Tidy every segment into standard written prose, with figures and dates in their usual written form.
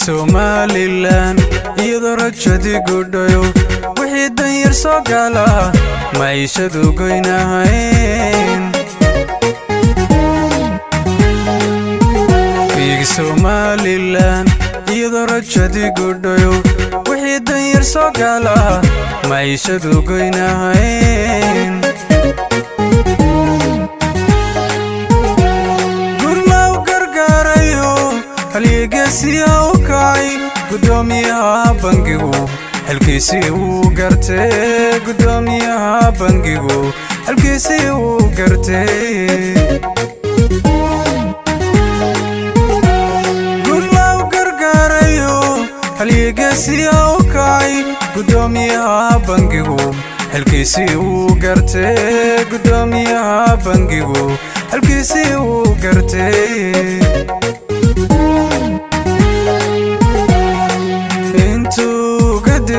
Somaliland iyadoo rajadii gudhayo wixii danyar soo gala maciishadu goynahayn Somaliland iyadoo rajadii gudhayo wixii danyar soo gala maciishadu goynahayn halyeegaysiya u kacay gudoomiyaha bangigu halkiisii uu gartay gudoomiyaha bangigu halkiisii uu gartay gurlaw gargaarayo halyeegaysiya u kacay gudoomiyaha bangigu halkiisii uu gartay gudoomiyaha bangigu halkiisii uu gartay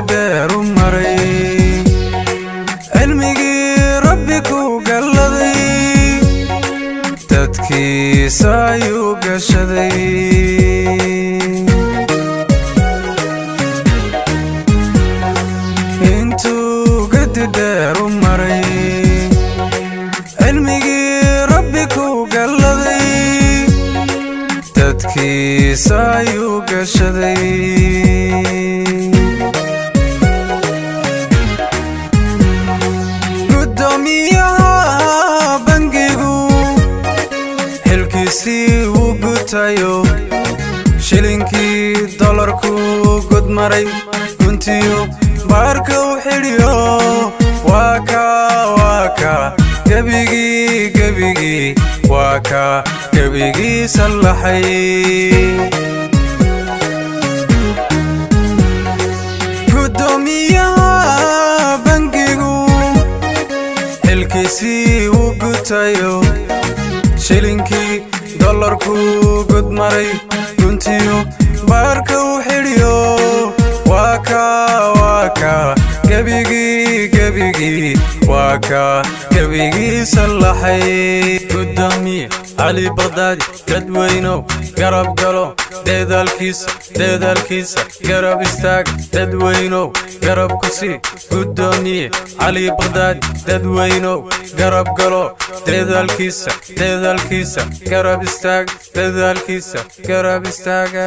دارو مري علمي ربي كو قلدي تدكي سايو قشدي انتو قد دارو مري علمي ربي كو قلدي تدكي سايو قشدي gudoomiyaha bangigu xilkiisii uu gutayo shilinkii dollarku gudmaray guntiyo baarka u xidhiyo waa ka gebigii waa ka gebigii sallaxay xilkiisii uu gutayo shilinkii dollarku gudmaray guntiyo baarka u xidhiyo waa ka gebigii waa ka gebigii sallaxay gudoomiye cali baqdaadi dadweynow garab galo deedaalkiisa garab istaag dadweynow garab ku sii gudoomiye cali baqdaadi dadweynow garab galo deedaalkiisa garab istaag dadaalkiisa garab istaaga